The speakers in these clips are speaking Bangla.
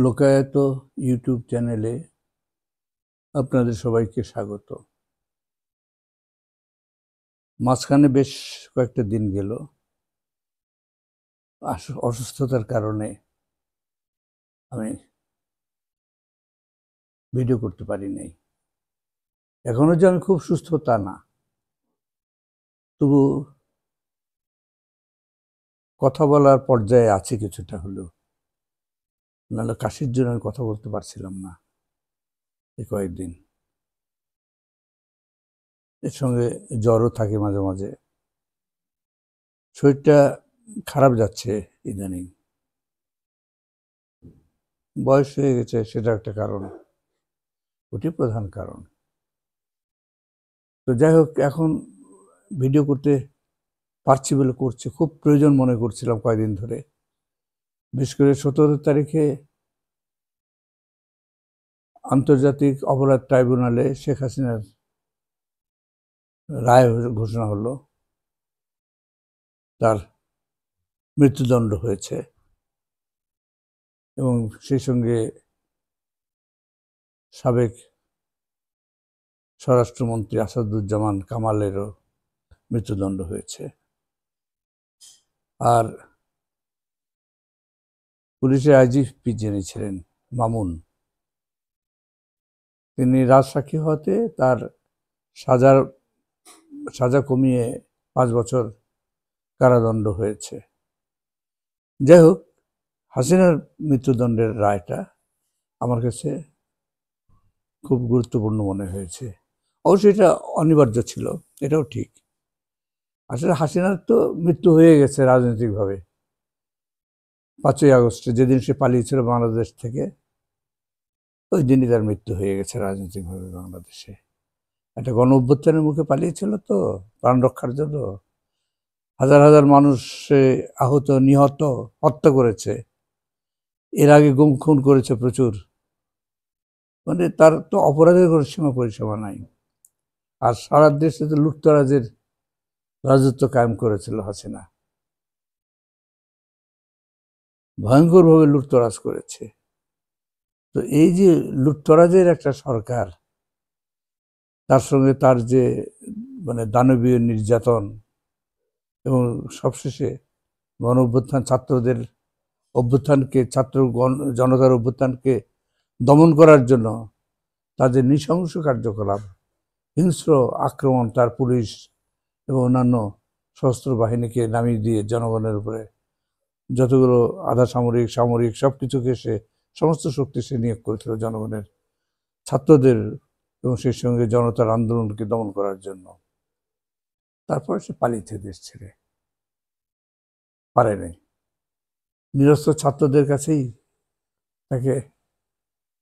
লোকায়ত ইউটিউব চ্যানেলে আপনাদের সবাইকে স্বাগত। মাঝখানে বেশ কয়েকটা দিন গেল অসুস্থতার কারণে আমি ভিডিও করতে পারি নাই। এখনো যে আমি খুব সুস্থ তা না, তবু কথা বলার পর্যায়ে আছে কিছুটা হলেও। নাহলে কাশির জন্য আমি কথা বলতে পারছিলাম না এই কয়েকদিন। এর সঙ্গে জ্বরও থাকে মাঝে মাঝে। শরীরটা খারাপ যাচ্ছে ইদানিং। বয়স হয়ে গেছে, সেটা একটা কারণ, ওটি প্রধান কারণ। তো যাই হোক, এখন ভিডিও করতে পারছি বলে করছি, খুব প্রয়োজন মনে করছিলাম কয়েকদিন ধরে। বিশেষ করে 17 তারিখে আন্তর্জাতিক অপরাধ ট্রাইব্যুনালে শেখ হাসিনার রায় ঘোষণা হলো, তার মৃত্যুদণ্ড হয়েছে এবং সেই সঙ্গে সাবেক স্বরাষ্ট্রমন্ত্রী আসাদুজ্জামান কামালেরও মৃত্যুদণ্ড হয়েছে। আর পুলিশের আইজিপি যিনি ছিলেন মামুন, তিনি রাজসাক্ষী হতে তার সাজা কমিয়ে 5 বছর কারাদণ্ড হয়েছে। যাই হোক, হাসিনার মৃত্যুদণ্ডের রায়টা আমার কাছে খুব গুরুত্বপূর্ণ মনে হয়েছে। অবশ্যই এটা অনিবার্য ছিল, এটাও ঠিক। আসলে হাসিনার তো মৃত্যু হয়ে গেছে রাজনৈতিকভাবে 5ই আগস্টে, যেদিন সে পালিয়েছিল বাংলাদেশ থেকে, ওই দিনই তার মৃত্যু হয়ে গেছে রাজনৈতিকভাবে বাংলাদেশে। একটা গণ অভ্যুত্থানের মুখে পালিয়েছিল তো, প্রাণ রক্ষার জন্য হাজার হাজার মানুষ আহত, নিহত, হত্যা করেছে। এর আগে গুম খুন করেছে প্রচুর। মানে তার তো অপরাধের কোনো সীমা পরিসীমা নাই। আর সারা দেশে তো লুটতরাজের রাজত্ব কায়েম করেছিল হাসিনা, ভয়ঙ্করভাবে লুটতরাজ করেছে। তো এই যে লুটতরাজের একটা সরকার, তার সঙ্গে তার যে মানে দানবীয় নির্যাতন, এবং সবশেষে গণ অভ্যুত্থান, ছাত্রদের অভ্যুত্থানকে, জনতার অভ্যুত্থানকে দমন করার জন্য তাদের নৃশংস কার্যকলাপ, হিংস্র আক্রমণ, তার পুলিশ এবং অন্যান্য সশস্ত্র বাহিনীকে নামিয়ে দিয়ে জনগণের উপরে যতগুলো আধা সামরিক, সামরিক সব কিছুকে সে, সমস্ত শক্তি সে নিয়োগ করেছিল জনগণের, ছাত্রদের এবং সেই সঙ্গে জনতার আন্দোলনকে দমন করার জন্য। তারপরে সে পালিয়েছে দেশ ছেড়ে, পারে নাই। নিরস্ত্র ছাত্রদের কাছেই তাকে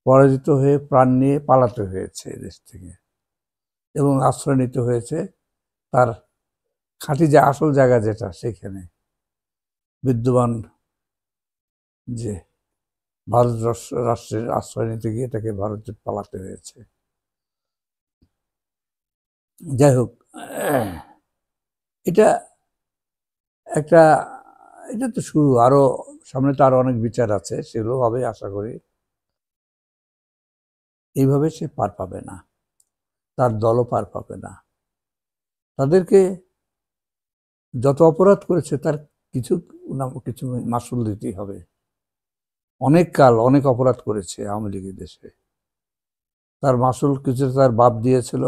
পরাজিত হয়ে প্রাণ নিয়ে পালাতে হয়েছে দেশ থেকে, এবং আশ্রয় নিতে হয়েছে তার খাঁটি যে আসল জায়গা যেটা, সেখানে বিদ্যমান যে ভারত রাষ্ট্রের আশ্রয় নিতে গিয়ে তাকে ভারতে পালাতে হয়েছে। যাই হোক, এটা একটা, এটা তো শুরু, আরো সামনে তো আরো অনেক বিচার আছে, সেগুলো হবে আশা করি। এইভাবে সে পার পাবে না, তার দলও পার পাবে না। তাদেরকে যত অপরাধ করেছে তার কিছু কিছু মাসুল দিতেই হবে। অনেক কাল অনেক অপরাধ করেছে আওয়ামী লীগের দেশে, তার মাসুল কিছু তার বাপ দিয়েছিল,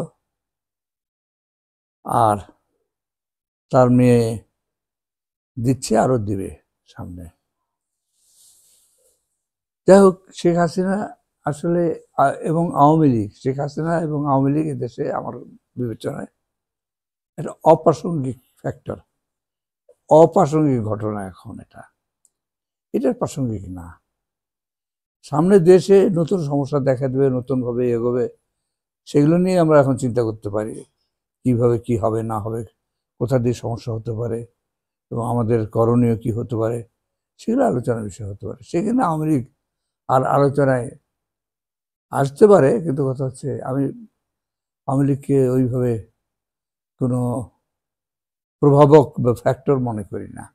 আর তার মেয়ে দিচ্ছে, আরো দিবে সামনে। যাই হোক, শেখ হাসিনা আসলে এবং আওয়ামী লীগ, শেখ হাসিনা এবং আওয়ামী লীগ দেশে আমার বিবেচনায় একটা অপ্রাসঙ্গিক ফ্যাক্টর, অপ্রাসঙ্গিক ঘটনা। এখন এটার প্রাসঙ্গিক না। সামনে দেশে নতুন সমস্যা দেখা দেবে, নতুনভাবে এগোবে, সেগুলো নিয়ে আমরা এখন চিন্তা করতে পারি, কিভাবে কি হবে না হবে, কোথা দিয়ে সমস্যা হতে পারে এবং আমাদের করণীয় কি হতে পারে, সেগুলো আলোচনার বিষয় হতে পারে। সেখানে আওয়ামী লীগ আর আলোচনায় আসতে পারে, কিন্তু কথা হচ্ছে আমি আওয়ামী লীগকে ওইভাবে কোনো প্রভাবক বা ফ্যাক্টর মনে করি না।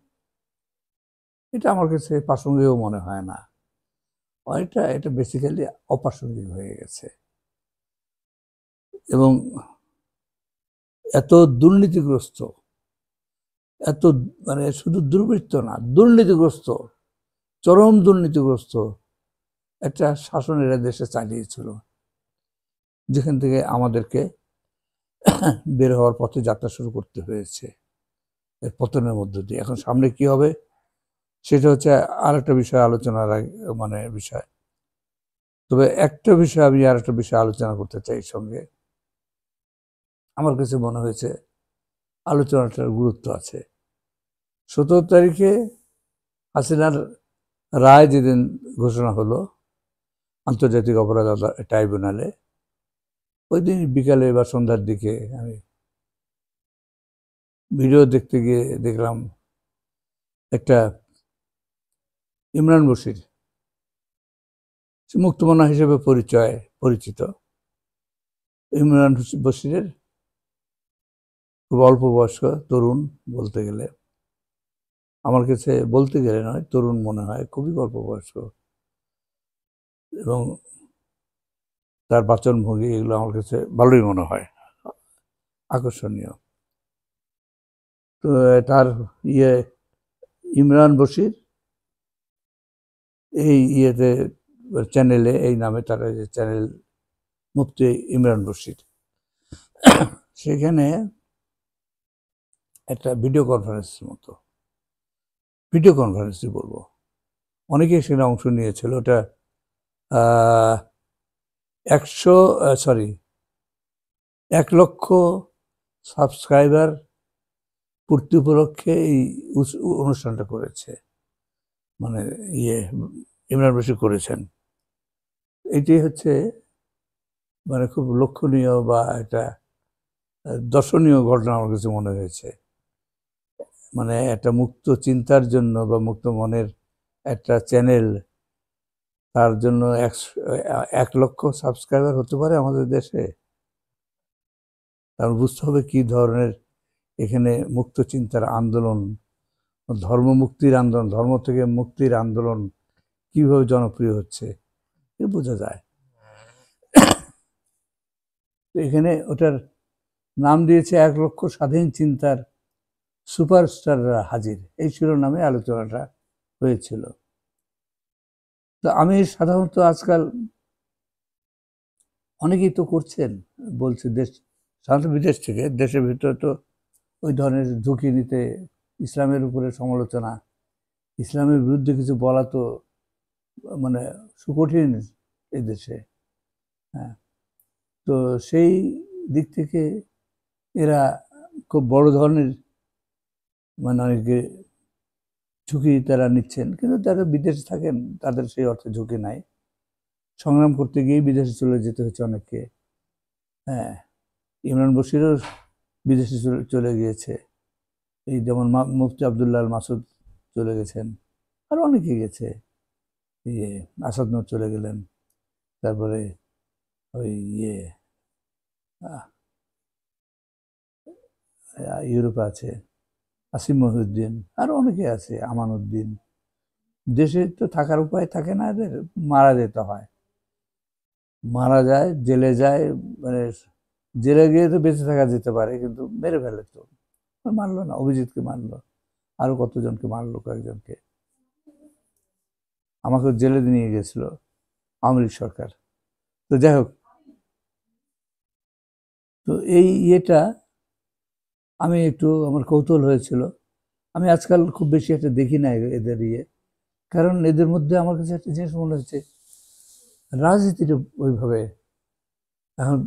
এটা আমার কাছে প্রাসঙ্গিকও মনে হয় না। এটা বেসিক্যালি অপ্রাসঙ্গিক হয়ে গেছে। এবং এত দুর্নীতিগ্রস্ত, এত মানে শুধু দুর্বৃত্ত না, দুর্নীতিগ্রস্ত, চরম দুর্নীতিগ্রস্ত একটা শাসন এরা দেশে চালিয়েছিল, যেখান থেকে আমাদেরকে বের হওয়ার পথে যাত্রা শুরু করতে হয়েছে এর পতনের মধ্য দিয়ে। এখন সামনে কি হবে সেটা হচ্ছে আর একটা বিষয় আলোচনার বিষয়। তবে একটা বিষয় আমি আর একটা বিষয় আলোচনা করতে চাই সঙ্গে। আমার কাছে মনে হয়েছে আলোচনাটার গুরুত্ব আছে। 17 তারিখে হাসিনার রায় যেদিন ঘোষণা হলো আন্তর্জাতিক অপরাধ ট্রাইব্যুনালে, ওই দিন বিকালে বা সন্ধ্যার দিকে আমি ভিডিও দেখতে গিয়ে দেখলাম একটা ইমরান বশির, মুক্তমনা হিসেবে পরিচিত ইমরান বশিরের খুব অল্প বয়স্ক তরুণ, বলতে গেলে আমার কাছে, বলতে গেলে নয়, তরুণ মনে হয়, খুবই অল্প বয়স্ক, এবং তার বাচনভঙ্গি এগুলো আমার কাছে ভালোই মনে হয়, আকর্ষণীয়। তো তার ইমরান বশির এই চ্যানেলে, এই নামে তার চ্যানেল মুফতি ইমরান বশির, সেখানে একটা ভিডিও কনফারেন্সই বলবো, অনেকেই সেখানে অংশ নিয়েছিল। ওটা 1 লক্ষ সাবস্ক্রাইবার পূর্তি উপলক্ষে এই অনুষ্ঠানটা করেছে, মানে ইমরান বশির করেছেন। এটি হচ্ছে মানে খুব লক্ষণীয় বা একটা দর্শনীয় ঘটনা আমার কাছে মনে হয়েছে। মানে একটা মুক্ত চিন্তার জন্য বা মুক্ত মনের একটা চ্যানেল, তার জন্য 1 লক্ষ সাবস্ক্রাইবার হতে পারে আমাদের দেশে। তার বুঝতে হবে কি ধরনের এখানে মুক্ত চিন্তার আন্দোলন, ধর্মমুক্তির আন্দোলন, ধর্ম থেকে মুক্তির আন্দোলন কিভাবে জনপ্রিয় হচ্ছে, এ বোঝা যায়। এখানে ওটার নাম দিয়েছে 1 লক্ষ স্বাধীন চিন্তার সুপারস্টাররা হাজির, এই শিরোনামে আলোচনাটা হয়েছিল। তো আমি সাধারণত আজকাল অনেকেই তো করছেন, বলছে সাধারণত বিদেশ থেকে, দেশের ভিতরে তো ওই ধরনের ঝুঁকি নিতে, ইসলামের উপরে সমালোচনা, ইসলামের বিরুদ্ধে কিছু বলা তো মানে সুকঠিন এই দেশে। হ্যাঁ, তো সেই দিক থেকে এরা খুব বড় ধরনের মানে অনেকে ঝুঁকি তারা নিচ্ছেন, কিন্তু যারা বিদেশে থাকেন তাদের সেই অর্থে ঝুঁকি নাই। সংগ্রাম করতে গিয়েই বিদেশে চলে যেতে হচ্ছে অনেককে। হ্যাঁ, ইমরান বশিরও বিদেশে চলে গিয়েছে, এই যেমন মুফতি আবদুল্লাহ আল মাসুদ চলে গেছেন, আর অনেকেই গেছে। আসাদ নূর চলে গেলেন, তারপরে ওই ইউরোপে আছে আসিম মহিউদ্দিন, আরো অনেকে আছে, আমানউদ্দিন। দেশে তো থাকার উপায় থাকে না, এদের মারা যেতে হয়, মারা যায়, জেলে যায়। মানে জেলে গিয়ে তো বেঁচে থাকা যেতে পারে, কিন্তু মেরে ফেলে তো, মারলো না, অভিজিৎকে মারলো, আরো কতজনকে মারলো, কয়েকজনকে। আমাকে জেলে নিয়ে গেছিল আওয়ামী লীগ সরকার। তো যাই হোক, তো এই আমি একটু, আমার কৌতূহল হয়েছিল। আমি আজকাল খুব বেশি একটা দেখি না এদের কারণ এদের মধ্যে আমার কাছে একটা জিনিস মনে হচ্ছে, রাজনীতিটা ওইভাবে এখন,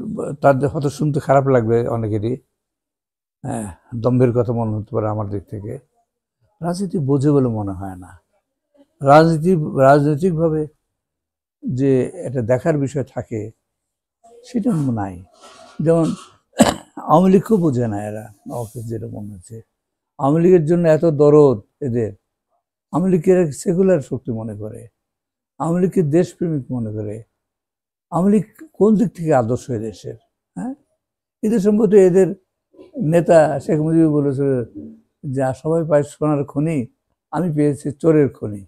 তাদের হয়তো শুনতে খারাপ লাগবে অনেকেরই, হ্যাঁ, দম্ভের কথা মনে হতে পারে আমার দিক থেকে, রাজনীতি বোঝে বলে মনে হয় না। রাজনৈতিকভাবে যে এটা দেখার বিষয় থাকে সেটা নাই। যেমন আওয়ামী লীগকেও বোঝে না এরা, আমার যেটা মনে হচ্ছে। আওয়ামী লীগের জন্য এত দরদ এদের, আওয়ামী লীগকে সেকুলার শক্তি মনে করে, আওয়ামী লীগকে দেশপ্রেমিক মনে করে। আওয়ামী লীগ কোন দিক থেকে আদর্শ এদেশের? হ্যাঁ, এদের সম্পর্কে এদের নেতা শেখ মুজিব বলেছিল যে সবাই পায় সোনার খনি, আমি পেয়েছি চোরের খনি।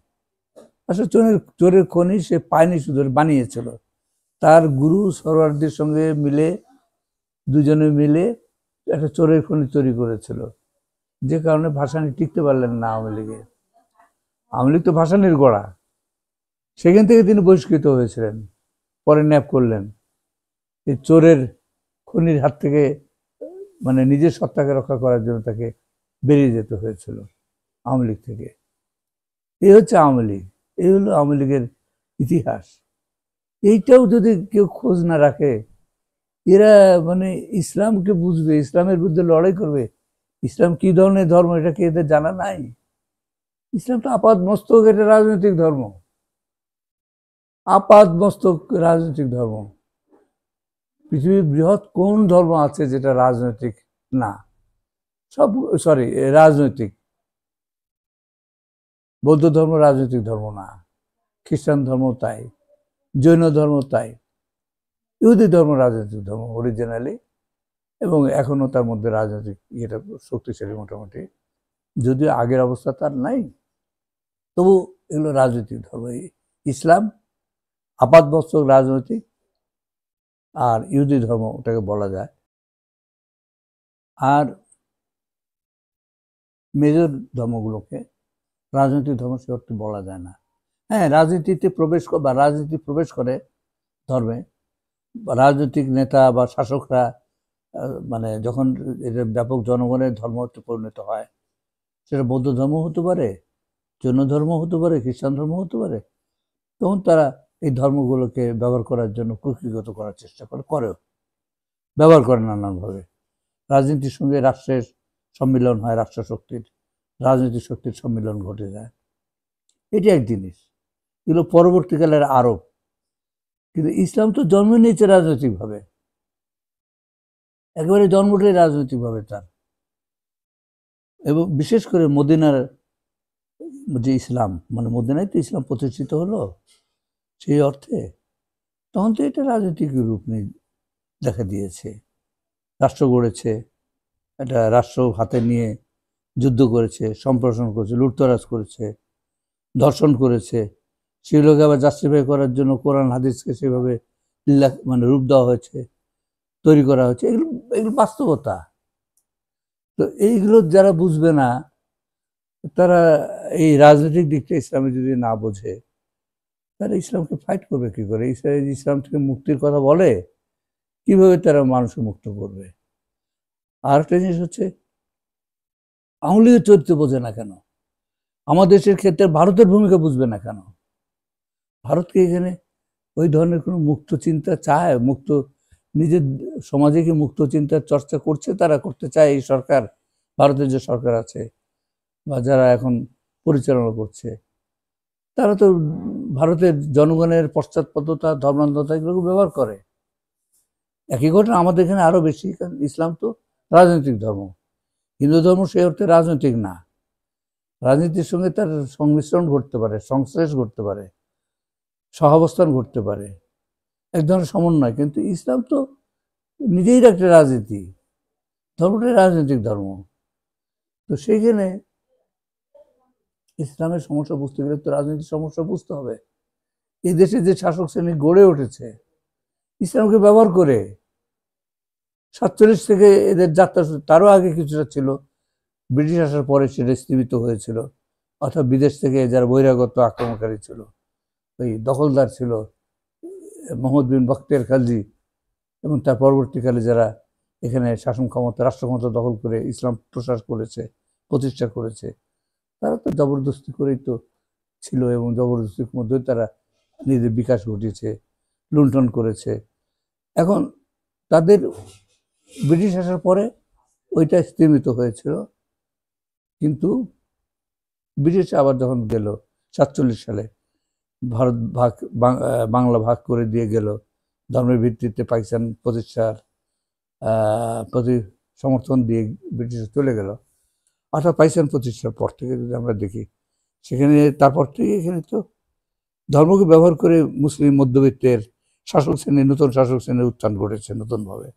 আসলে চোরের খনি সে পায়নি, শুধু বানিয়েছিল। তার গুরু সরোয়ারদের সঙ্গে মিলে, দুজনে মিলে একটা চোরের খনি তৈরি করেছিল, যে কারণে ভাসানী টিকতে পারলেন না আওয়ামী লীগে। আওয়ামী লীগ তো ভাসানীর গোড়া, সেখান থেকে তিনি বহিষ্কৃত হয়েছিলেন, পরে ন্যাপ করলেন। এই চোরের খনির হাত থেকে মানে নিজের সত্তাকে রক্ষা করার জন্য তাকে বেরিয়ে যেতে হয়েছিল আওয়ামী লীগ থেকে। এই হচ্ছে আওয়ামী লীগ, এই হলো আওয়ামী লীগের ইতিহাস। এইটাও যদি কেউ খোঁজ না রাখে, এরা মানে ইসলামকে বুঝবে, ইসলামের বিরুদ্ধে লড়াই করবে, ইসলাম কি ধরনের ধর্ম এটা কি এদের জানা নাই? ইসলাম তো আপাত মস্তক, এটা রাজনৈতিক ধর্ম, আপাত মস্তক রাজনৈতিক ধর্ম। পৃথিবীর বৃহৎ কোন ধর্ম আছে যেটা রাজনৈতিক না? সব রাজনৈতিক। বৌদ্ধ ধর্ম রাজনৈতিক ধর্ম না, খ্রিস্টান ধর্ম তাই, জৈন ধর্ম তাই, ইহুদি ধর্ম রাজনৈতিক ধর্ম অরিজিনালি, এবং এখনো তার মধ্যে রাজনৈতিক ইয়েটা শক্তিশালী মোটামুটি, যদিও আগের অবস্থা তার নাই, তবু এগুলো রাজনৈতিক ধর্ম। ইসলাম আপাতমস্তক রাজনৈতিক, আর ইহুদি ধর্ম ওটাকে বলা যায়। আর মেজর ধর্মগুলোকে রাজনৈতিক ধর্ম সে অর্থে বলা যায় না। হ্যাঁ, রাজনীতিতে প্রবেশ বা রাজনীতি প্রবেশ করে ধর্মে, রাজনৈতিক নেতা বা শাসকরা মানে যখন এটা ব্যাপক জনগণের ধর্ম পরিণত হয়, সেটা বৌদ্ধ ধর্ম হতে পারে, জৈন ধর্ম হতে পারে, খ্রিস্টান ধর্ম হতে পারে, তখন তারা এই ধর্মগুলোকে ব্যবহার করার জন্য কুক্ষিগত করার চেষ্টা করেও ব্যবহার করে নানানভাবে। রাজনীতির সঙ্গে রাষ্ট্রের সম্মিলন হয়, রাষ্ট্রশক্তির, রাজনৈতিক শক্তির সম্মিলন ঘটে যায়, এটি এক জিনিস। এগুলো পরবর্তীকালের আরোপ। কিন্তু ইসলাম তো জন্ম নিয়েছে রাজনৈতিকভাবে, একেবারে জন্মটাই রাজনৈতিকভাবে তার। এবং বিশেষ করে মদিনার যে ইসলাম, মানে মদিনায় তো ইসলাম প্রতিষ্ঠিত হলো, সেই অর্থে তখন তো এটা রাজনৈতিক রূপ নিয়ে দেখা দিয়েছে। রাষ্ট্র গড়েছে, একটা রাষ্ট্র হাতে নিয়ে যুদ্ধ করেছে, সম্প্রসারণ করেছে, লুটতরাজ করেছে, ধর্ষণ করেছে, সেগুলোকে আবার জাস্টিফাই করার জন্য কোরআন হাদিসকে সেভাবে মানে রূপ দেওয়া হয়েছে, তৈরি করা হয়েছে। এগুলো বাস্তবতা। তো এইগুলো যারা বুঝবে না, তারা এই রাজনৈতিক দিকটা ইসলামে যদি না বোঝে, তারা ইসলামকে ফাইট করবে কি করে? ইসলাম থেকে মুক্তির কথা বলে, কিভাবে তারা মানুষকে মুক্ত করবে? আর একটা জিনিস হচ্ছে, আওয়ামী লীগের চরিত্র বোঝে না কেন? আমার দেশের ক্ষেত্রে ভারতের ভূমিকা বুঝবে না কেন? ভারতকে এখানে ওই ধরনের কোনো মুক্ত চিন্তা চায়? মুক্ত নিজের সমাজে কি মুক্ত চিন্তার চর্চা করছে? তারা করতে চায় এই সরকার, ভারতের যে সরকার আছে বা যারা এখন পরিচালনা করছে, তারা তো ভারতের জনগণের পশ্চাৎপদতা, ধর্মান্ধতা এগুলোকে ব্যবহার করে। একই ঘটনা আমাদের এখানে আরো বেশি, কারণ ইসলাম তো রাজনৈতিক ধর্ম, হিন্দু ধর্ম সেই অর্থে রাজনৈতিক না। রাজনীতির সঙ্গে তার সংমিশ্রণ ঘটতে পারে, সংশ্লেষ ঘটতে পারে, সহাবস্থান ঘটতে পারে, এক ধরনের সমন্বয়। কিন্তু ইসলাম তো নিজেই একটা রাজনীতি, ধর্মটাই রাজনৈতিক ধর্ম। তো সেইখানে ইসলামের সমস্যা বুঝতে গেলে তো রাজনৈতিক সমস্যা বুঝতে হবে। এই দেশে যে শাসক শ্রেণী গড়ে উঠেছে ইসলামকে ব্যবহার করে, 47 থেকে এদের যাত্রা, তারও আগে কিছুটা ছিল, ব্রিটিশ আসার পরে সেটা স্থীমিত হয়েছিল। অর্থাৎ বিদেশ থেকে যারা বহিরাগত আক্রমণকারী ছিল, ওই দখলদার ছিল, মোহাম্মদ বিন বখতিয়ার খালজি, এবং তার পরবর্তীকালে যারা এখানে শাসন ক্ষমতা, রাষ্ট্র ক্ষমতা দখল করে ইসলাম প্রসার করেছে, প্রতিষ্ঠা করেছে, তারা তো জবরদস্তি করেই তো ছিল, এবং জবরদস্তির মধ্যেই তারা নিজেদের বিকাশ ঘটিয়েছে, লুণ্ঠন করেছে। এখন তাদের ব্রিটিশ আসার পরে ওইটা স্থিমিত হয়েছিল, কিন্তু ব্রিটিশ আবার যখন গেল 47 সালে, ভারত ভাগ, বাংলা ভাগ করে দিয়ে গেল, ধর্মের ভিত্তিতে পাকিস্তান প্রতিষ্ঠার প্রতি সমর্থন দিয়ে ব্রিটিশ চলে গেল। অর্থাৎ পাকিস্তান প্রতিষ্ঠার পর থেকে যদি আমরা দেখি, সেখানে তারপর থেকে এখানে তো ধর্মকে ব্যবহার করে মুসলিম মধ্যবিত্তের শাসক শ্রেণী, নতুন শাসক শ্রেণীর উত্থান ঘটেছে নতুনভাবে।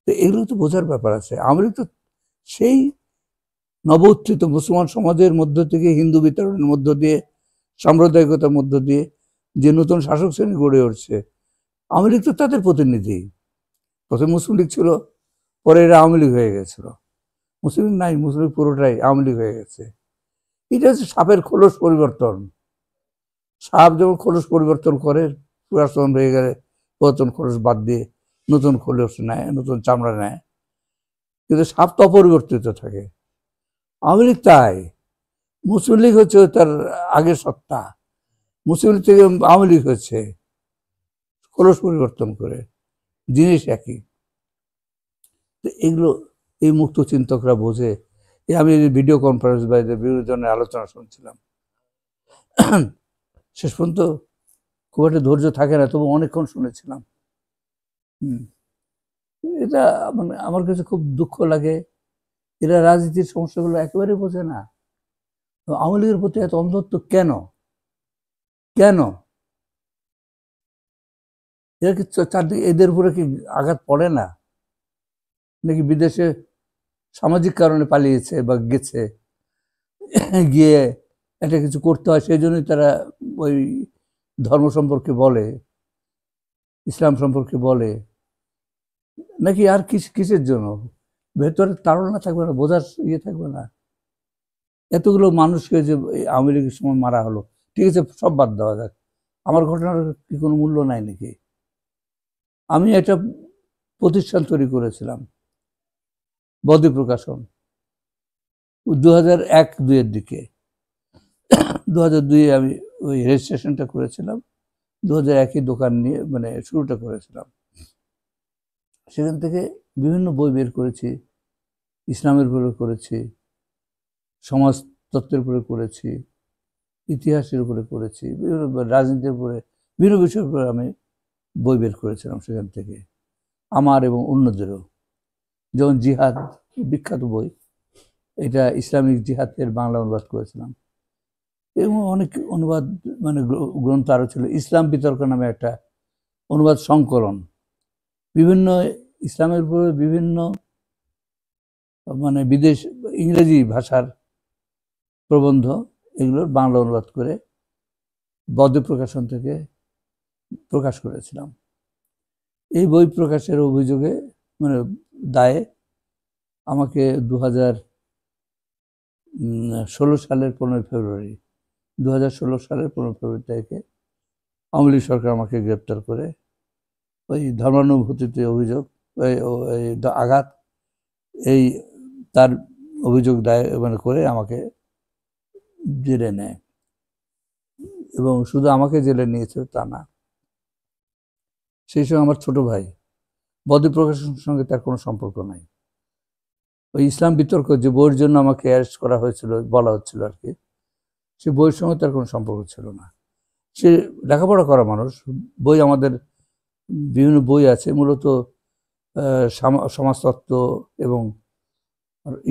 তো এগুলো তো বোঝার ব্যাপার আছে। আমরা তো সেই নব উত্থিত মুসলমান সমাজের মধ্য থেকে হিন্দু বিতরণের মধ্য দিয়ে সাম্প্রদায়িকতার মধ্য দিয়ে যে নতুন শাসক শ্রেণী গড়ে উঠছে, আওয়ামী লীগ তো তাদের প্রতিনিধি। প্রথমে মুসলিম লীগ ছিল, পরে এরা আওয়ামী লীগ হয়ে গেছিল। মুসলিম লীগ নাই, মুসলিম লীগ পুরোটাই আওয়ামী লীগ হয়ে গেছে। এটা হচ্ছে সাপের খোলস পরিবর্তন। সাপ যেমন খোলস পরিবর্তন করে, পুরাতন হয়ে গেলে পুরাতন খোলস বাদ দিয়ে নতুন খোলস নেয়, নতুন চামড়া নেয়, কিন্তু সাপ তো অপরিবর্তিত থাকে। আওয়ামী লীগ তাই। মুসলিম লীগ হচ্ছে তার আগের সত্তা, মুসলিম লীগ থেকে আওয়ামী লীগ হচ্ছে, খোলস পরিবর্তন করে, জিনিস একই। তো এগুলো এই মুক্ত চিন্তকরা বোঝে। আমি ভিডিও কনফারেন্স বা বিভিন্ন ধরনের আলোচনা শুনছিলাম, শেষ পর্যন্ত খুব একটা ধৈর্য থাকে না, তবু অনেকক্ষণ শুনেছিলাম। এটা মানে আমার কাছে খুব দুঃখ লাগে, এরা রাজনীতির সমস্যাগুলো একেবারে বোঝে না। আওয়ামী লীগের প্রতি এত অন্ধত্ব কেন? কেন এরা কি চারদিকে এদের উপরে কি আঘাত পড়ে না? নাকি বিদেশে সামাজিক কারণে পালিয়েছে বা গেছে, গিয়ে একটা কিছু করতে হয়, সেই জন্যই তারা ওই ধর্ম সম্পর্কে বলে, ইসলাম সম্পর্কে বলে, নাকি আর কিসের জন্য? ভেতরে তাড়না থাকবে না, বোঝার ইয়ে থাকবে না? এতগুলো মানুষকে যে আওয়ামী লীগের সময় মারা হলো, ঠিক আছে, সব বাদ দেওয়া যাক, আমার ঘটনার কি কোনো মূল্য নাই নাকি? আমি একটা প্রতিষ্ঠান তৈরি করেছিলাম, বদ্বীপ প্রকাশন, 2001-2-এর দিকে। 2002-এ আমি ওই রেজিস্ট্রেশনটা করেছিলাম, 2001-এ দোকান নিয়ে মানে শুরুটা করেছিলাম। সেখান থেকে বিভিন্ন বই বের করেছি, ইসলামের উপরে করেছি, সমাজতত্ত্বের উপরে করেছি, ইতিহাসের উপরে করেছি, বিভিন্ন রাজনীতির উপরে, বিভিন্ন বিষয়ের উপরে আমি বই বের করেছিলাম সেখান থেকে, আমার এবং অন্যদেরও। যেমন জিহাদ, বিখ্যাত বই, এটা ইসলামিক জিহাদের বাংলা অনুবাদ করেছিলাম। এবং অনেক অনুবাদ মানে গ্রন্থ আরও ছিল। ইসলাম বিতর্ক নামে একটা অনুবাদ সংকলন, বিভিন্ন ইসলামের উপরে বিভিন্ন মানে বিদেশ ইংরেজি ভাষার প্রবন্ধ, এগুলোর বাংলা অনুবাদ করে বদ্বীপ প্রকাশন থেকে প্রকাশ করেছিলাম। এই বই প্রকাশের অভিযোগে মানে দায়ে আমাকে 2016 সালের 15 ফেব্রুয়ারি 2016 সালের 15 ফেব্রুয়ারি তারিখে আওয়ামী লীগ সরকার আমাকে গ্রেপ্তার করে ওই ধর্মানুভূতিতে অভিযোগ, আঘাত, এই তার অভিযোগ দায় মানে করে আমাকে জেলে নেয়। এবং শুধু আমাকে জেলে নিয়েছে তা না, সেই সময় আমার ছোট ভাই, বদ্বীপ প্রকাশনের সঙ্গে তার কোনো সম্পর্ক নাই। ওই ইসলাম বিতর্ক যে বইয়ের জন্য আমাকে অ্যারেস্ট করা হয়েছিল, বলা হচ্ছিল আর কি, সে বইয়ের সঙ্গে তার কোনো সম্পর্ক ছিল না। সে লেখাপড়া করা মানুষ, বই আমাদের বিভিন্ন বই আছে, মূলত সমাজতত্ত্ব এবং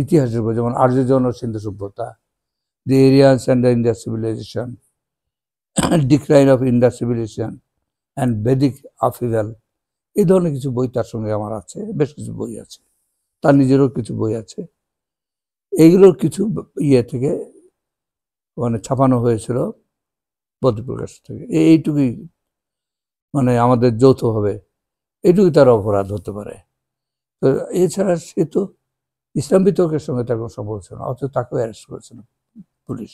ইতিহাসের বই, যেমন আর্যজন ও সিন্ধু সভ্যতা, the Aryans and the Indus civilisation, decline of Indus civilisation and Vedic arrival, এই ধরনের কিছু বই তার সঙ্গে আমার আছে, বেশ কিছু বই আছে, তার নিজেরও কিছু বই আছে। এইগুলোর কিছু ইয়ে থেকে মানে ছাপানো হয়েছিল বদ্বীপ প্রকাশ থেকে। এইটুকুই মানে আমাদের যৌথভাবে এইটুকুই তার অপরাধ হতে পারে। তো এছাড়া সে তো ইসলাম বিতর্কের সঙ্গে তার কোনো সম্পর্ক ছিল না, অথচ তাকেও অ্যারেস্ট করেছিল পুলিশ।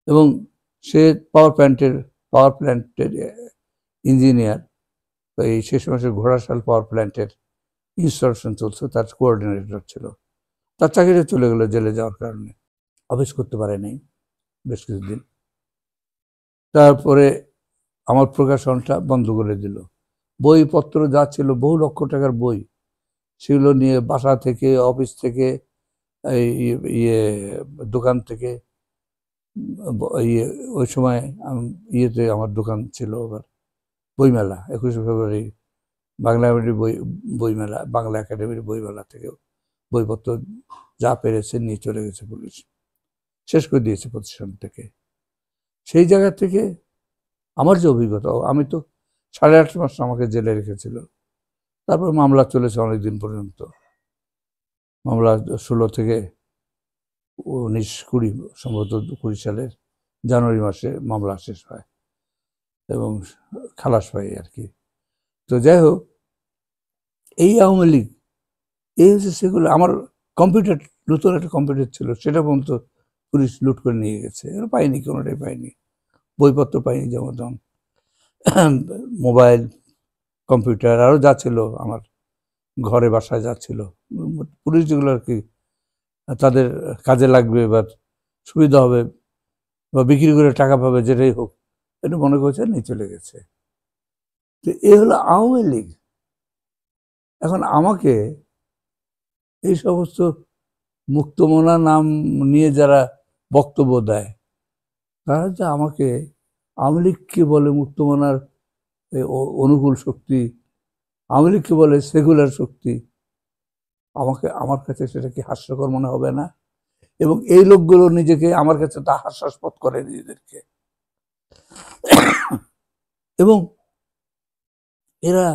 এবং সে পাওয়ার প্ল্যান্টের ইঞ্জিনিয়ার, এই শেষ মাসের ঘোড়াশাল পাওয়ার প্ল্যান্টের ইনস্টলেশন চলছে, তার কোঅর্ডিনেটর ছিল। তার চাকরিটা চলে গেল জেলে যাওয়ার কারণে, অফিস করতে পারে নাই বেশ কিছুদিন। তারপরে আমার প্রকাশনটা বন্ধ করে দিল। বইপত্র যা ছিল, বহু লক্ষ টাকার বই, সেগুলো নিয়ে বাসা থেকে, অফিস থেকে, ইয়ে দোকান থেকে, ওই সময় ইয়েতে আমার দোকান ছিল আবার বইমেলা, 21শে ফেব্রুয়ারি বাংলা একাডেমির বইমেলা, বাংলা একাডেমির বইমেলা থেকে বইপত্র যা পেরেছে নিয়ে চলে গেছে পুলিশ, শেষ করে দিয়েছে প্রতিষ্ঠান থেকে। সেই জায়গা থেকে আমার যে অভিজ্ঞতা, আমি তো 8.5 মাস আমাকে জেলে রেখেছিল। তারপর মামলা চলেছে অনেকদিন পর্যন্ত, মামলা 16 থেকে 19-20 সম্ভবত 20 সালের জানুয়ারি মাসে মামলা শেষ হয় এবং খালাস পাই আর কি। তো যাই হোক, এই আওয়ামী লীগ এই হচ্ছে সেগুলো। আমার কম্পিউটার, নতুন একটা কম্পিউটার ছিল, সেটা পর্যন্ত পুলিশ লুট করে নিয়ে গেছে, এরা পাইনি, কোনোটাই পাইনি, বইপত্র পাইনি, যেমন মোবাইল, কম্পিউটার, আরও যা ছিল আমার ঘরে বাসায় যা ছিল, পুলিশ যেগুলো আর কি তাদের কাজে লাগবে বা সুবিধা হবে বা বিক্রি করে টাকা পাবে, যেটাই হোক, এটা মনে করছে নিয়ে চলে গেছে। তো এ হলো আওয়ামী লীগ। এখন আমাকে এই সমস্ত মুক্তমনা নাম নিয়ে যারা বক্তব্য দেয়, তারা যে আমাকে আওয়ামী লীগকে বলে মুক্তমনার অনুকূল শক্তি, আওয়ামী লীগকে বলে সেকুলার শক্তি, আমার কাছে সেটা কি হাস্যকর মনে হবে না? এবং এই লোকগুলো নিজেকে আমার কাছে তা হাস্যাস্পদ করে নিজেদেরকে। এবং এরা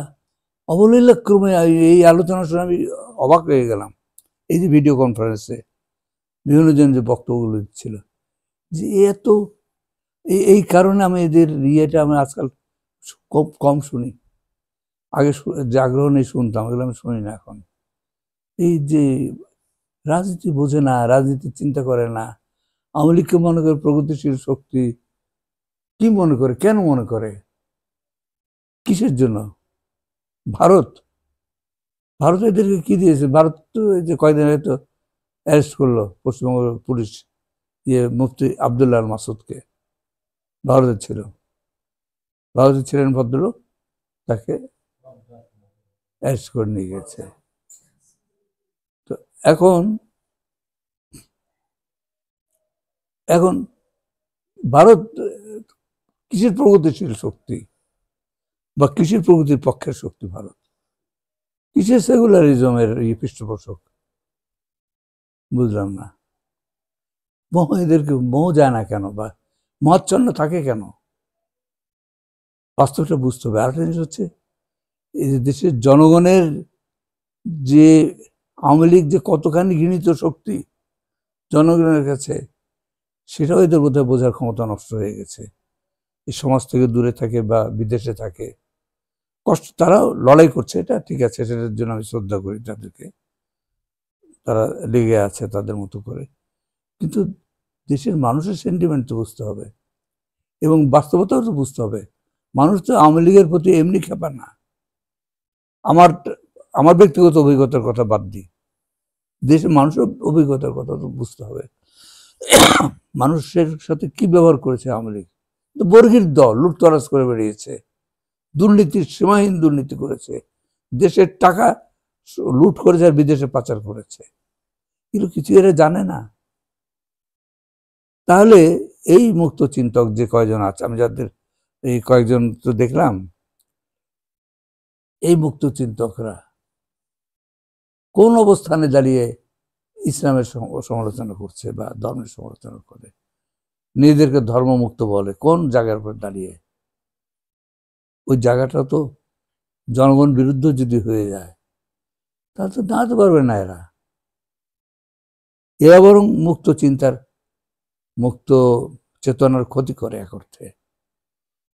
অবলীলাক্রমে, এই আলোচনার সময় আমি অবাক হয়ে গেলাম, এই যে ভিডিও কনফারেন্সে বিভিন্ন জন যে বক্তব্যগুলো দিচ্ছিল, যে এত এই কারণে আমি এদের ইয়েটা আমি আজকাল কম শুনি। আগে যে আগ্রহ নেই শুনতাম, এগুলো আমি শুনি না এখন। এই যে রাজনীতি বোঝে না, রাজনীতি চিন্তা করে না, আওয়ামী লীগকে মনে করে প্রগতিশীল শক্তি, কি মনে করে, কেন মনে করে, কিসের জন্য? ভারত এদেরকে কি দিয়েছে? ভারত তো এই যে কয়দিন হয়তো অ্যারেস্ট করলো পশ্চিমবঙ্গ পুলিশ মুফতি আবদুল্লাহ আল মাসুদকে, ভারতের ছিলেন ভদ্রলোক, তাকে অ্যারেস্ট করে নিয়ে গেছে। তো এখন ভারত কিসের প্রগতিশীল শক্তি বা কিসের প্রগতির পক্ষের শক্তি? ভারত কিসের সেকুলারিজমের পৃষ্ঠপোষক? বুঝলাম না। এদেরকে মোহ যায় না কেন, বা মহাচ্ছন্ন থাকে কেন? বাস্তবটা বুঝতে হবে। আরেকটা জিনিস হচ্ছে, এই দেশের জনগণের যে আওয়ামী লীগ যে কতখানি ঘৃণিত শক্তি জনগণের কাছে, সেটাও এদের বোধহয় বোঝার ক্ষমতা নষ্ট হয়ে গেছে। এই সমাজ থেকে দূরে থাকে বা বিদেশে থাকে, কষ্ট, তারাও লড়াই করছে, এটা ঠিক আছে, সেটার জন্য আমি শ্রদ্ধা করি তাদেরকে, তারা লেগে আছে তাদের মতো করে। কিন্তু দেশের মানুষের সেন্টিমেন্ট তো বুঝতে হবে এবং বাস্তবতাও তো বুঝতে হবে। মানুষ তো আওয়ামী লীগের প্রতি এমনি খেপা না। আমার ব্যক্তিগত অভিজ্ঞতার কথা বাদ দিই, দেশের মানুষের অভিজ্ঞতার কথা তো বুঝতে হবে। মানুষের সাথে কি ব্যবহার করেছে আওয়ামী লীগ? বর্গীর দল, লুটতরাজ করে বেরিয়েছে, দুর্নীতির সীমাহীন দুর্নীতি করেছে, দেশের টাকা লুট করেছে আর বিদেশে পাচার করেছে, কিন্তু কিছু এরা জানে না। তাহলে এই মুক্ত চিন্তক যে কয়জন আছে, আমি যাদের এই কয়েকজন তো দেখলাম, এই মুক্ত চিন্তকরা কোন অবস্থানে দাঁড়িয়ে ইসলামের সমালোচনা করছে বা ধর্মের সমালোচনা করে, নিজেদেরকে ধর্মমুক্ত বলে, কোন জায়গার উপর দাঁড়িয়ে? ওই জায়গাটা তো জনগণ বিরুদ্ধ যদি হয়ে যায়, তাহলে তো দাঁড়াতে পারবে না এরা বরং মুক্ত চিন্তার, মুক্ত চেতনার ক্ষতি করে এক অর্থে।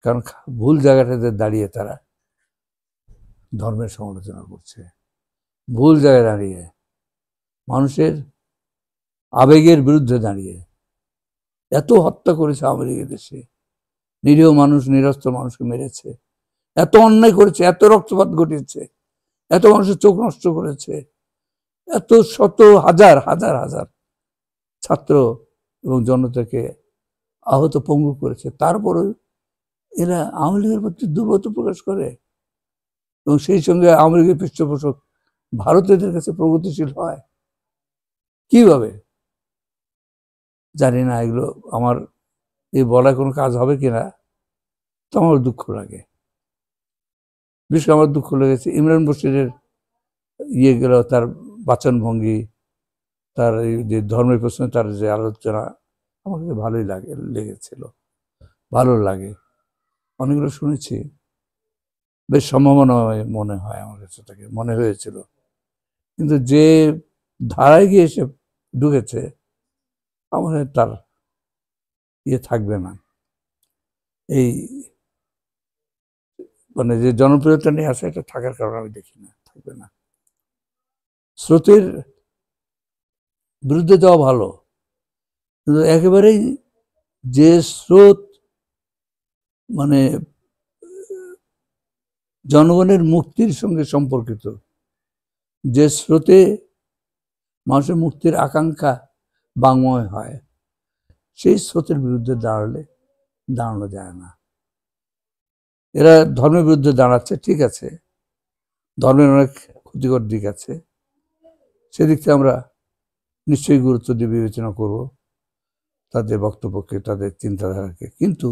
কারণ ভুল জায়গাটাতে দাঁড়িয়ে তারা ধর্মের সমালোচনা করছে, ভুল জায়গায় দাঁড়িয়ে মানুষের আবেগের বিরুদ্ধে দাঁড়িয়ে। এত হত্যা করেছে আওয়ামী লীগের দেশে, নিরীহ মানুষ, নিরস্ত্র মানুষকে মেরেছে, এত অন্যায় করেছে, এত রক্তপাত ঘটিয়েছে, এত মানুষের চোখ নষ্ট করেছে, এত শত হাজার হাজার হাজার ছাত্র এবং জনতাকে আহত পঙ্গু করেছে। তারপরে এরা আওয়ামী লীগের প্রতি দুর্বলতা প্রকাশ করে এবং সেই সঙ্গে আওয়ামী লীগের পৃষ্ঠপোষক ভারত এদের কাছে প্রগতিশীল হয় কিভাবে? জানি না। এগুলো আমার এই বলায় কোনো কাজ হবে কিনা, তো আমার দুঃখ লাগে। বিশেষ আমার দুঃখ লেগেছে ইমরান বশিরের গেল, তার বাচনভঙ্গি, তার এই যে ধর্মের প্রশ্নে তার যে আলোচনা, আমার কাছে ভালোই লেগেছিল, ভালো লাগে। অনেকগুলো শুনেছি, বেশ সম্ভাবনা মনে হয় আমার কাছে, তাকে মনে হয়েছিল। কিন্তু যে ধারায় গিয়ে এসে ঢুকেছে, আমার তার থাকবে না। এই মানে যে জনপ্রিয়তা নিয়ে আসে, এটা থাকার কারণে আমি দেখি না, থাকবে না। স্রোতের বিরুদ্ধে যাওয়া ভালো, কিন্তু একেবারেই যে স্রোত মানে জনগণের মুক্তির সঙ্গে সম্পর্কিত, যে স্রোতে মানুষের মুক্তির আকাঙ্ক্ষা বাংময় হয়, সেই স্রোতের বিরুদ্ধে দাঁড়ানো যায় না। এরা ধর্মের বিরুদ্ধে দাঁড়াচ্ছে, ঠিক আছে, ধর্মের অনেক ক্ষতিকর দিক আছে, সেদিক থেকে আমরা নিশ্চয়ই গুরুত্ব দিয়ে বিবেচনা করব তাদের বক্তব্যকে, তাদের চিন্তাধারাকে। কিন্তু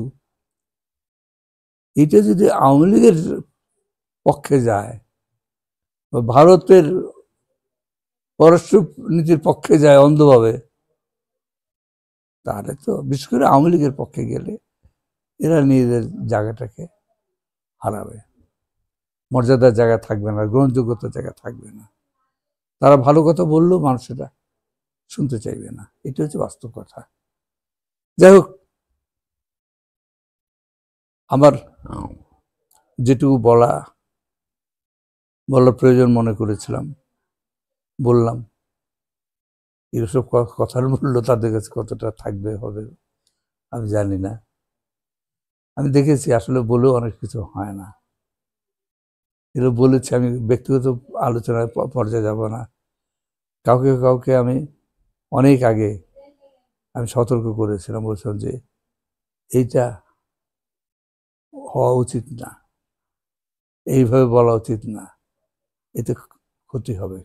এটা যদি আওয়ামী লীগের পক্ষে যায়, ভারতের পররাষ্ট্র নীতির পক্ষে যায় অন্ধভাবে, তাহলে তো বিশেষ করে আওয়ামী লীগের পক্ষে গেলে এরা নিজেদের জায়গাটাকে হারাবে, মর্যাদার জায়গা থাকবে না, গ্রহণযোগ্যতার জায়গা থাকবে না। তারা ভালো কথা বললেও মানুষেরা শুনতে চাইবে না, এটা হচ্ছে বাস্তব কথা। যাই হোক, আমার যেটুকু বলার প্রয়োজন মনে করেছিলাম বললাম। এসব কথার মূল্য তাদের কাছে কতটা থাকবে হবে আমি জানি না। আমি দেখেছি আসলে বলেও অনেক কিছু হয় না। এগুলো বলেছি, আমি ব্যক্তিগত আলোচনার পর্যায়ে যাব না। কাউকে আমি অনেক আগে আমি সতর্ক করেছিলাম, বলছিলাম যে এইটা হওয়া উচিত না, এইভাবে বলা উচিত না, এতে ক্ষতি হবে,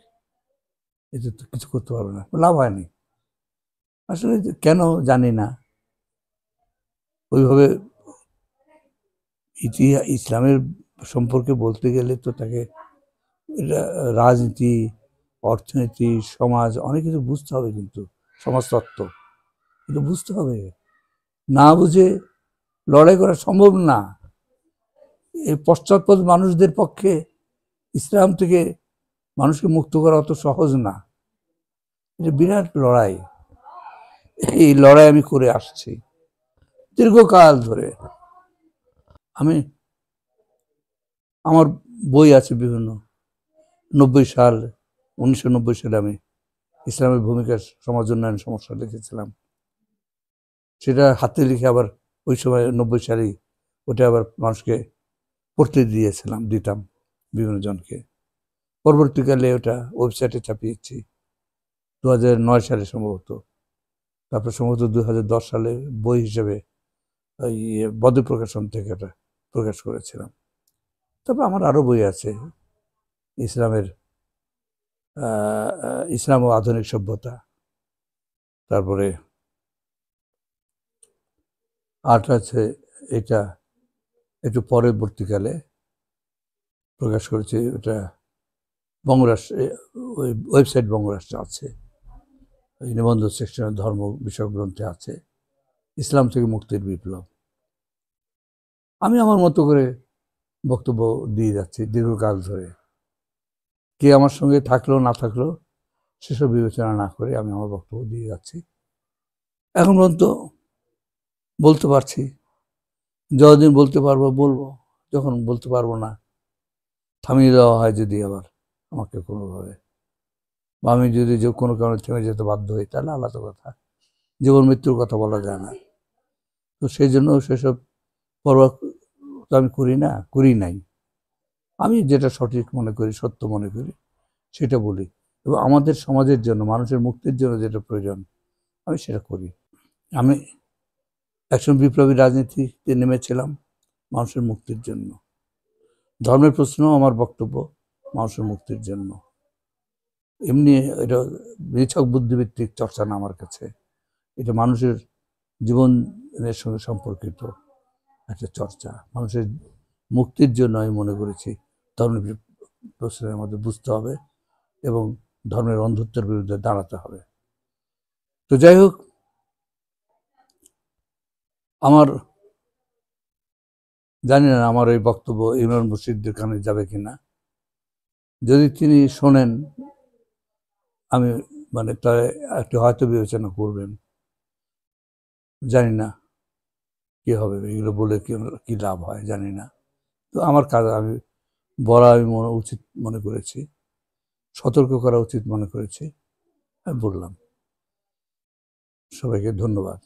এতে তো কিছু করতে পারবে না, লাভ হয়নি। আসলে কেন জানি না, ওইভাবে ইসলামের সম্পর্কে বলতে গেলে তো তাকে রাজনীতি, অর্থনীতি, সমাজ অনেক কিছু বুঝতে হবে, কিন্তু সমাজতত্ত্ব এটা বুঝতে হবে। না বুঝে লড়াই করা সম্ভব না। এই পশ্চাৎপদ মানুষদের পক্ষে ইসলাম থেকে মানুষকে মুক্ত করা অত সহজ না। এটা বিরাট লড়াই। এই লড়াই আমি করে আসছি দীর্ঘকাল ধরে। আমার বই আছে বিভিন্ন, 1990 সালে আমি ইসলামের ভূমিকা সমাজ উন্নয়ন সমস্যা লিখেছিলাম। সেটা হাতে লিখে আবার ওই সময় 90 সালেই ওটা আবার মানুষকে পড়তে দিতাম বিভিন্ন জনকে। পরবর্তীকালে ওটা ওয়েবসাইটে ছাপিয়েছি 2009 সালে সম্ভবত। তারপর সম্ভবত 2010 সালে বই হিসেবে বদ্র প্রকাশন থেকে এটা প্রকাশ করেছিলাম। তারপর আমার আরো বই আছে, ইসলাম ও আধুনিক সভ্যতা, তারপরে আর্ট আছে, এটা একটু পরবর্তীকালে প্রকাশ করেছে, ওটা বঙ্গরাষ্ট্র, ওই ওয়েবসাইট বঙ্গরাষ্ট্রে আছে, নিবন্ধ সেকশনের ধর্ম বিষয়ক গ্রন্থে আছে, ইসলাম থেকে মুক্তির বিপ্লব। আমি আমার মতো করে বক্তব্য দিয়ে যাচ্ছি দীর্ঘকাল ধরে। কে আমার সঙ্গে থাকলো না থাকলো সেসব বিবেচনা না করে আমি আমার বক্তব্য দিয়ে যাচ্ছি। এখন পর্যন্ত বলতে পারছি, যতদিন বলতে পারবো বলবো, যখন বলতে পারবো না, থামিয়ে দেওয়া হয় যদি আবার আমাকে কোনোভাবে, বা আমি যদি যে কোনো কারণে থেমে যেতে বাধ্য হই, তাহলে আলাদা কথা। জীবন মৃত্যুর কথা বলা যায় না, তো সেই জন্য সেসব পরোয়া তো আমি করি নাই। আমি যেটা সঠিক মনে করি, সত্য মনে করি, সেটা বলি, এবং আমাদের সমাজের জন্য, মানুষের মুক্তির জন্য যেটা প্রয়োজন আমি সেটা করি। আমি একজন বিপ্লবী রাজনীতিতে নেমেছিলাম মানুষের মুক্তির জন্য। ধর্মের প্রশ্ন আমার বক্তব্য মানুষের মুক্তির জন্য। এমনি এটা নিছক বুদ্ধিভিত্তিক চর্চা না আমার কাছে, এটা মানুষের জীবনের সঙ্গে সম্পর্কিত একটা চর্চা। মানুষের মুক্তির জন্য আমি মনে করেছি ধর্মের প্রশ্নের মধ্যে বুঝতে হবে এবং ধর্মের অন্ধত্বের বিরুদ্ধে দাঁড়াতে হবে। তো যাই হোক, আমার জানি না আমার এই বক্তব্য ইমরান মুর্শিদের কানে যাবে কিনা। যদি তিনি শোনেন, আমি তাই একটু হয়তো বিবেচনা করবেন, জানি না। কি হবে, এগুলো বলে কি লাভ হয় জানি না। তো আমার কাজ আমি বলা উচিত মনে করেছি, সতর্ক করা উচিত মনে করেছি, আমি বললাম। সবাইকে ধন্যবাদ।